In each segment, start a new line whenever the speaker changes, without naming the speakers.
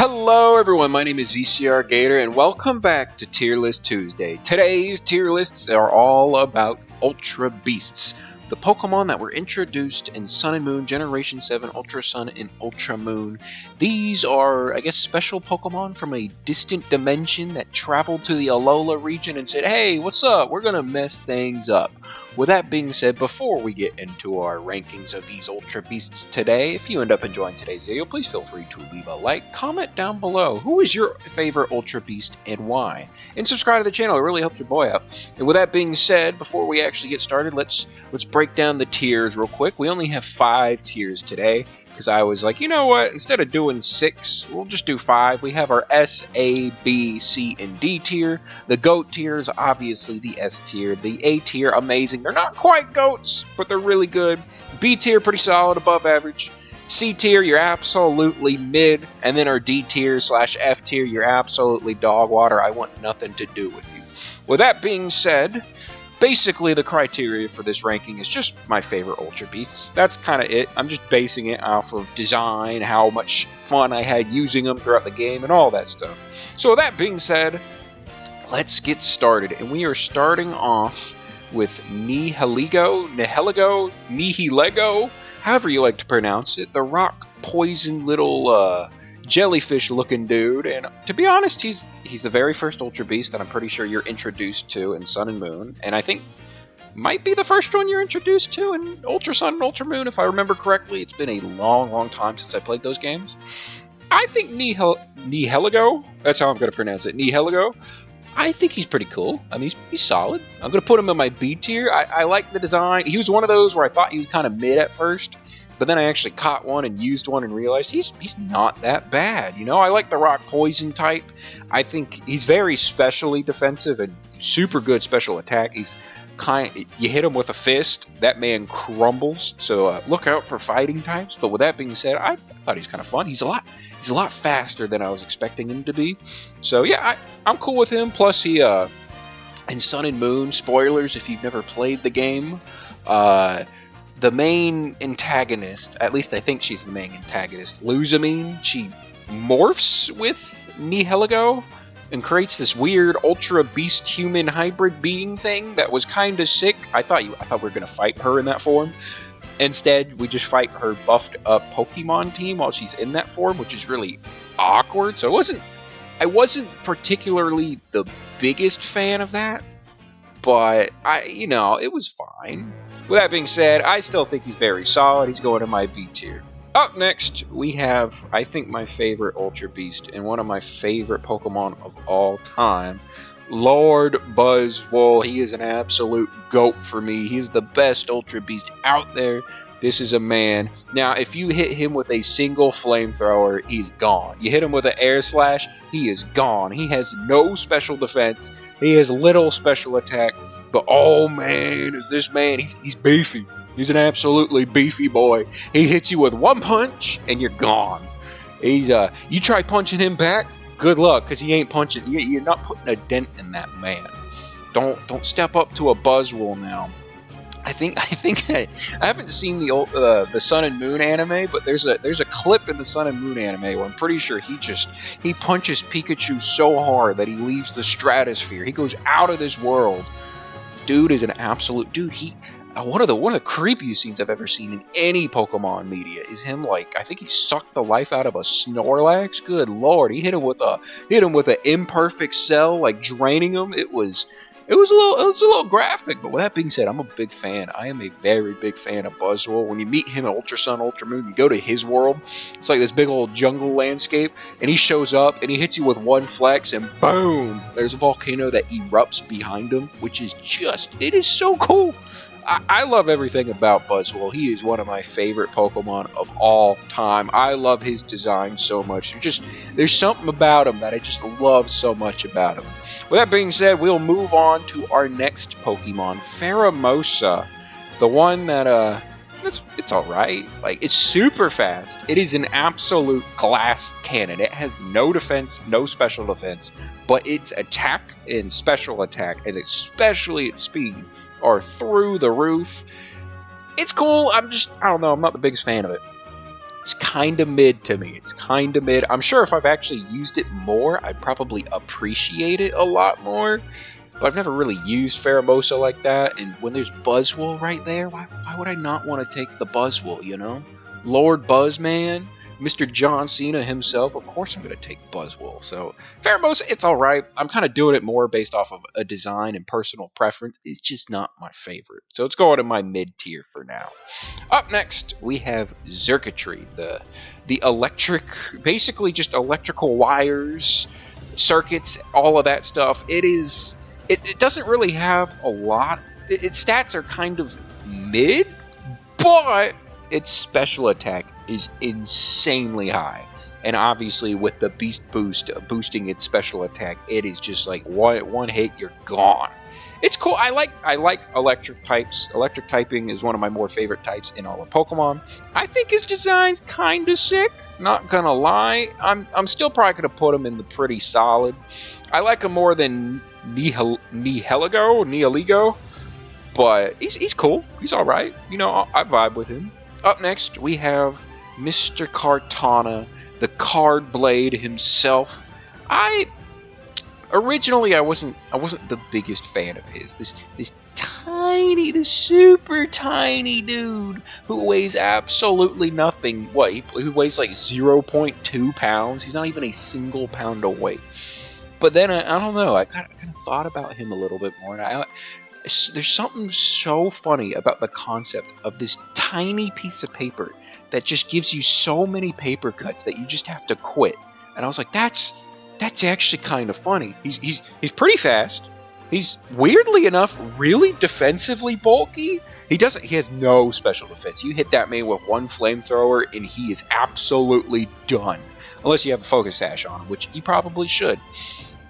Hello everyone, my name is ZCRGator and welcome back to Tier List Tuesday. Today's tier lists are all about Ultra Beasts, the Pokemon that were introduced in Sun and Moon Generation 7, Ultra Sun, and Ultra Moon. These are, I guess, special Pokemon from a distant dimension that traveled to the Alola region and said, hey, what's up? We're gonna mess things up. With that being said, before we get into our rankings of these Ultra Beasts today, if you end up enjoying today's video, please feel free to leave a like, comment down below who is your favorite Ultra Beast and why, and subscribe to the channel. It really helps your boy out. And with that being said, before we actually get started, let's break down the tiers real quick. We only have 5 tiers today because I was like, you know what, instead of doing 6, we'll just do 5. We have our S, A, B, C, and D tier. The GOAT tier is obviously the S tier. The A tier, amazing. They're not quite GOATs, but they're really good. B tier, pretty solid, above average. C tier, you're absolutely mid. And then our D tier / F tier, you're absolutely dog water. I want nothing to do with you. With that being said, basically the criteria for this ranking is just my favorite Ultra Beasts. That's kind of it. I'm just basing it off of design, how much fun I had using them throughout the game, and all that stuff. So with that being said, let's get started. And we are starting off with Nihilego, however you like to pronounce it, the rock poison little jellyfish looking dude. And to be honest, he's the very first Ultra Beast that I'm pretty sure you're introduced to in Sun and Moon, and I think might be the first one you're introduced to in Ultra Sun and Ultra Moon, if I remember correctly. It's been a long time since I played those games. I think Nihilego, that's how I'm going to pronounce it, Nihilego, I think he's pretty cool. I mean, he's solid. I'm going to put him in my B tier. I like the design. He was one of those where I thought he was kind of mid at first, but then I actually caught one and used one and realized he's not that bad. You know, I like the rock poison type. I think he's very specially defensive and super good special attack. He's you hit him with a fist, that man crumbles. So look out for fighting types. But with that being said, I thought he's kind of fun. He's a lot faster than I was expecting him to be. So yeah, I'm cool with him. Plus he in Sun and Moon, spoilers if you've never played the game, the main antagonist, at least I think she's the main antagonist, Luzamine, she morphs with Nihilego and creates this weird Ultra Beast human hybrid being thing that was kind of sick. I thought we were going to fight her in that form. Instead, we just fight her buffed up Pokemon team while she's in that form, which is really awkward. So I wasn't particularly the biggest fan of that, but it was fine. With that being said, I still think he's very solid. He's going to my B tier. Up next, we have, I think, my favorite Ultra Beast and one of my favorite Pokemon of all time, Lord Buzzwole. He is an absolute GOAT for me. He is the best Ultra Beast out there. This is a man. Now, if you hit him with a single flamethrower, he's gone. You hit him with an air slash, he is gone. He has no special defense. He has little special attack. But oh man, is this man, he's beefy. He's an absolutely beefy boy. He hits you with one punch and you're gone. You try punching him back, good luck, because he ain't punching. You're not putting a dent in that man. Don't step up to a Buzzwole now. I think I haven't seen the Sun and Moon anime, but there's a clip in the Sun and Moon anime where I'm pretty sure he punches Pikachu so hard that he leaves the stratosphere. He goes out of this world. Dude is an absolute dude. One of the creepiest scenes I've ever seen in any Pokemon media is him, like, I think he sucked the life out of a Snorlax. Good lord, he hit him with an imperfect cell, like draining him. It was a little graphic, but with that being said, I'm a big fan. I am a very big fan of Buzzwole. When you meet him in Ultra Sun, Ultra Moon, you go to his world. It's like this big old jungle landscape, and he shows up and he hits you with one flex, and boom, there's a volcano that erupts behind him, which is it is so cool. I love everything about Buzzwole. He is one of my favorite Pokemon of all time. I love his design so much. There's something about him that I just love so much about him. With that being said, we'll move on to our next Pokemon, Pheromosa. The one that, it's alright. Like, it's super fast. It is an absolute glass cannon. It has no defense, no special defense, but its attack and special attack, and especially its speed, are through the roof. It's cool. I don't know. I'm not the biggest fan of it. It's kind of mid to me. It's kind of mid. I'm sure if I've actually used it more, I'd probably appreciate it a lot more. But I've never really used Pheromosa like that. And when there's Buzzwole right there, why would I not want to take the Buzzwole, you know? Lord Buzzman, Mr. John Cena himself, of course I'm going to take Buzzwole. So, Pheromosa, it's alright. I'm kind of doing it more based off of a design and personal preference. It's just not my favorite. So it's going in my mid-tier for now. Up next, we have Xurkitree, the electric, basically just electrical wires, circuits, all of that stuff. It doesn't really have a lot. Its stats are kind of mid, but its special attack is insanely high. And obviously with the Beast Boost boosting its special attack, it is just like one hit, you're gone. It's cool. I like electric types. Electric typing is one of my more favorite types in all of Pokemon. I think his design's kind of sick, not gonna lie. I'm still probably gonna put him in the pretty solid. I like him more than Nihilego, but he's cool. He's all right. You know, I vibe with him. Up next, we have Mr. Kartana, the Card Blade himself. Originally I wasn't the biggest fan of his. This super tiny dude who weighs absolutely nothing. He weighs like 0.2 pounds. He's not even a single pound of weight. But then I don't know. I kind of thought about him a little bit more, and there's something so funny about the concept of this tiny piece of paper that just gives you so many paper cuts that you just have to quit. And I was like, that's actually kind of funny. He's pretty fast. He's weirdly enough really defensively bulky. He has no special defense. You hit that man with one flamethrower and he is absolutely done. Unless you have a focus sash on him, which you probably should.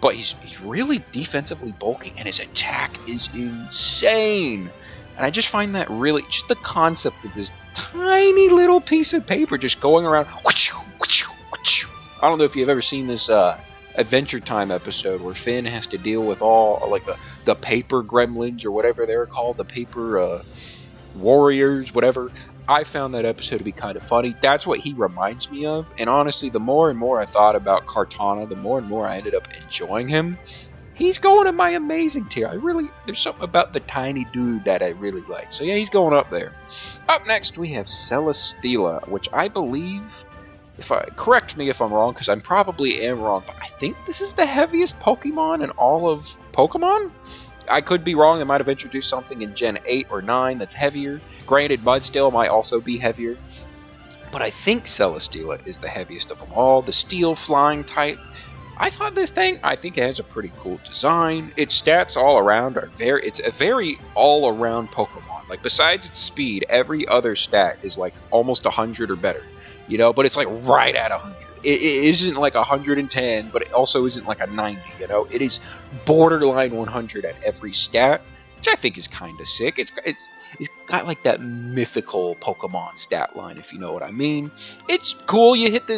But he's really defensively bulky, and his attack is insane. And I just find that really, just the concept of this tiny little piece of paper just going around. I don't know if you've ever seen this Adventure Time episode where Finn has to deal with all like the paper gremlins or whatever they're called, the paper warriors, whatever. I found that episode to be kind of funny. That's what he reminds me of. And honestly, the more and more I thought about Kartana, the more and more I ended up enjoying him. He's going in my amazing tier. There's something about the tiny dude that I really like. So yeah, he's going up there. Up next, we have Celesteela, which I believe, correct me if I'm wrong, because I probably am wrong, but I think this is the heaviest Pokemon in all of Pokemon? I could be wrong. They might have introduced something in Gen 8 or 9 that's heavier. Granted, Mudsteel might also be heavier. But I think Celesteela is the heaviest of them all. The steel flying type. I think it has a pretty cool design. Its stats all around it's a very all around Pokemon. Like besides its speed, every other stat is like almost 100 or better. You know, but it's like right at 100. It isn't like 110, but it also isn't like a 90, you know? It is borderline 100 at every stat, which I think is kind of sick. It's got like that mythical Pokemon stat line, if you know what I mean. It's cool. You hit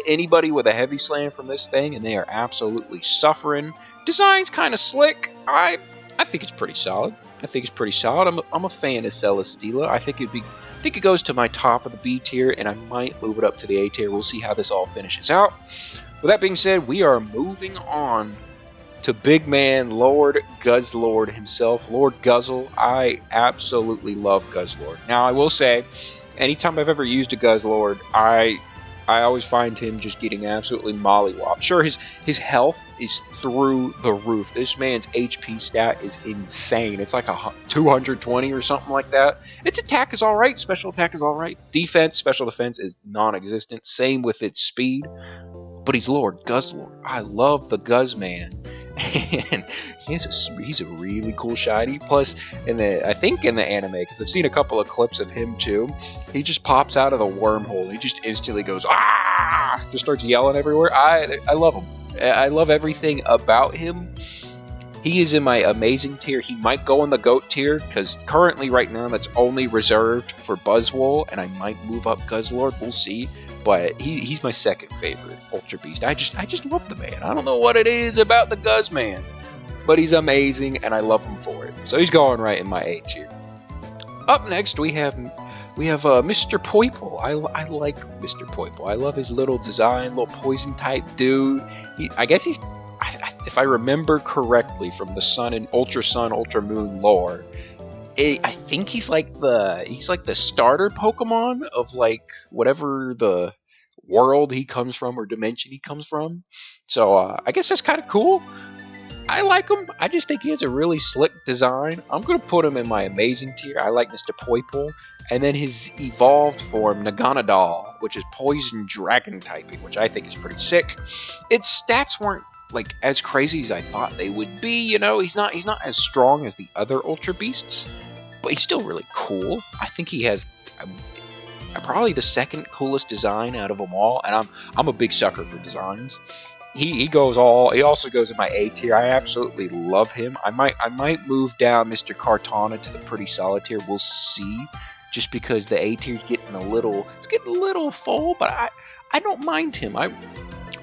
anybody with a heavy slam from this thing, and they are absolutely suffering. Design's kind of slick. I think it's pretty solid. I'm a fan of Celesteela. I think it goes to my top of the B tier, and I might move it up to the A tier. We'll see how this all finishes out. With that being said, we are moving on to big man Lord Guzzlord himself, Lord Guzzle. I absolutely love Guzzlord. Now, I will say, anytime I've ever used a Guzzlord, I always find him just getting absolutely mollywopped. Sure, his health is through the roof. This man's HP stat is insane. It's like 220 or something like that. Its attack is alright. Special attack is alright. Special defense is non-existent. Same with its speed. But he's Lord Guzzlord. I love the Guzzman. And he's a really cool shiny. Plus, I think in the anime, because I've seen a couple of clips of him too, he just pops out of the wormhole. He just instantly goes, ah! Just starts yelling everywhere. I love him. I love everything about him. He is in my amazing tier. He might go in the GOAT tier, because currently right now that's only reserved for Buzzwole, and I might move up Guzzlord. We'll see. But he's my second favorite Ultra Beast. I just love the man. I don't know what it is about the Guzzman, but he's amazing, and I love him for it. So he's going right in my A tier. Up next, we have We have Mr. Poiple. I like Mr. Poiple. I love his little design, little poison type dude. I guess he's, if I remember correctly from the Sun, Ultra Moon lore, I think he's like the starter Pokemon of like whatever the world he comes from or dimension he comes from. So I guess that's kind of cool. I like him. I just think he has a really slick design. I'm going to put him in my amazing tier. I like Mr. Poiple. And then his evolved form, Naganadal, which is poison dragon typing, which I think is pretty sick. Its stats weren't like as crazy as I thought they would be. You know, he's not as strong as the other Ultra Beasts, but he's still really cool. I think he has probably the second coolest design out of them all, and I'm a big sucker for designs. He also goes in my A tier. I absolutely love him. I might move down Mr. Kartana to the pretty solid tier. We'll see. Just because the A tier's getting a little full, but I don't mind him.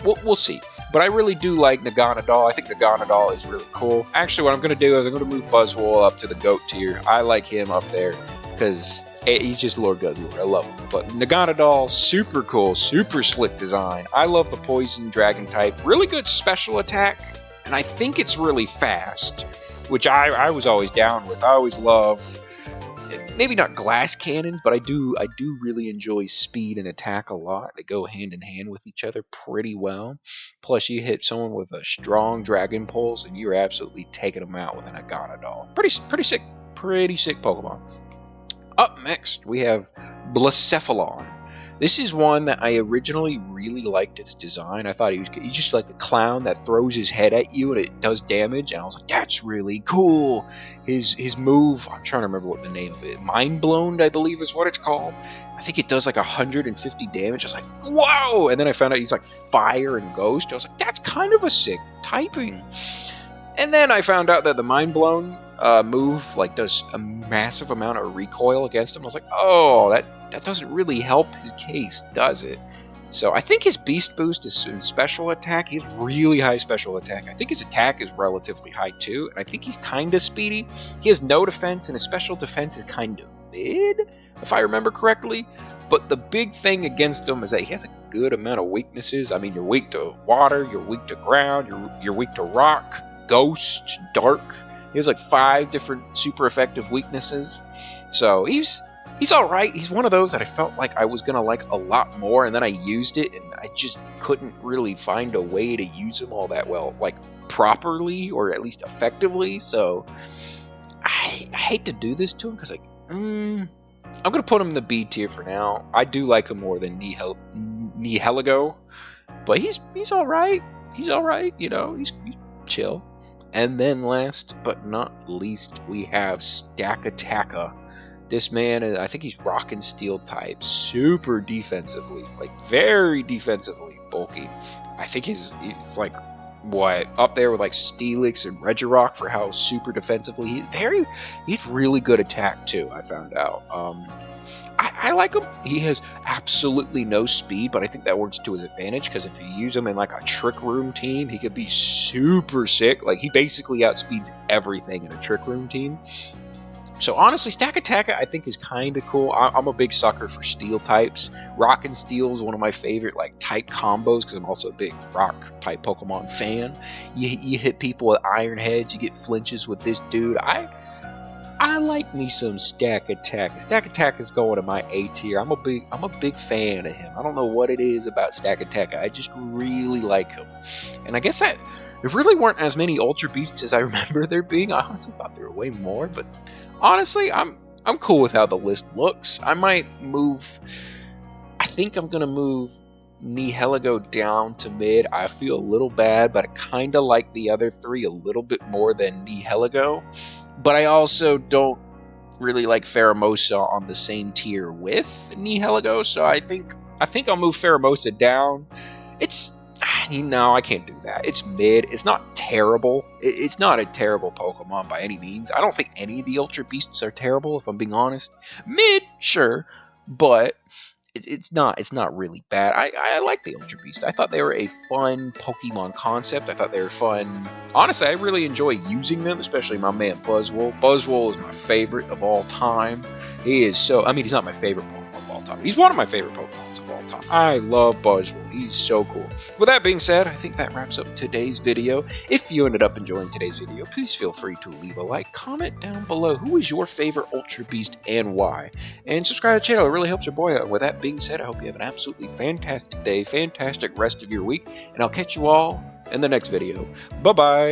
We'll see. But I really do like Naganadal. I think Naganadal is really cool. Actually, what I'm going to do is I'm going to move Buzzwole up to the GOAT tier. I like him up there because he's just Lord Guzzlord. I love him. But Naganadal, super cool, super slick design. I love the poison dragon type. Really good special attack, and I think it's really fast, which I was always down with. I always love, maybe not glass cannons, but I do really enjoy speed and attack a lot. They go hand in hand with each other pretty well. Plus, you hit someone with a strong Dragon Pulse, and you're absolutely taking them out with an Naganadal. Pretty sick Pokemon. Up next, we have Blacephalon. This is one that I originally really liked its design. I thought he's just like a clown that throws his head at you and it does damage. And I was like, that's really cool. His move, I'm trying to remember what the name of it. Mind Blown, I believe is what it's called. I think it does like 150 damage. I was like, whoa! And then I found out he's like fire and ghost. I was like, that's kind of a sick typing. And then I found out that the Mind Blown move like does a massive amount of recoil against him. I was like, oh, that doesn't really help his case, does it? So I think his Beast Boost is in special attack. He has really high special attack. I think his attack is relatively high too, and I think he's kind of speedy. He has no defense, and his special defense is kind of mid, if I remember correctly. But the big thing against him is that he has a good amount of weaknesses. I mean, you're weak to water, you're weak to ground, you're weak to rock, ghost, dark. He has like 5 different super effective weaknesses. So he's alright. He's one of those that I felt like I was going to like a lot more, and then I used it, and I just couldn't really find a way to use him all that well, like properly, or at least effectively. So I hate to do this to him, because I'm going to put him in the B tier for now. I do like him more than Nihilego, but he's alright. He's alright, you know, he's chill. And then last but not least, we have Stakataka. This man, I think he's rock and steel type, super defensively, like very defensively bulky. I think he's like, what, up there with like Steelix and Regirock for how super defensively he's really good attack too, I found out. I like him. He has absolutely no speed, but I think that works to his advantage, because if you use him in like a Trick Room team, he could be super sick. Like, he basically outspeeds everything in a Trick Room team. So honestly, Stakataka I think is kind of cool. I'm a big sucker for steel types. Rock and Steel is one of my favorite like type combos, because I'm also a big rock type Pokemon fan. You hit people with Iron Heads, you get flinches with this dude. I like me some Stakataka. Stakataka is going to my A tier. I'm a big fan of him. I don't know what it is about Stakataka. I just really like him. And I guess that there really weren't as many Ultra Beasts as I remember there being. I honestly thought there were way more, but honestly, I'm cool with how the list looks. I think I'm gonna move Nihilego down to mid. I feel a little bad, but I kind of like the other 3 a little bit more than Nihilego. But I also don't really like Pheromosa on the same tier with Nihilego, so I think I'll move Pheromosa down. I can't do that. It's mid. It's not terrible. It's not a terrible Pokemon by any means. I don't think any of the Ultra Beasts are terrible, if I'm being honest. Mid, sure, but it's not really bad. I like the Ultra Beast. I thought they were a fun Pokemon concept. I thought they were fun. Honestly, I really enjoy using them, especially my man Buzzwole. Buzzwole is my favorite of all time. He is so. I mean, he's not my favorite Pokemon of all time. He's one of my favorite Pokemons of all time. I love Buzzwole. He's so cool. With that being said, I think that wraps up today's video. If you ended up enjoying today's video, please feel free to leave a like, comment down below who is your favorite Ultra Beast and why, and subscribe to the channel. It really helps your boy out. And with that being said, I hope you have an absolutely fantastic day, fantastic rest of your week, and I'll catch you all in the next video. Bye-bye.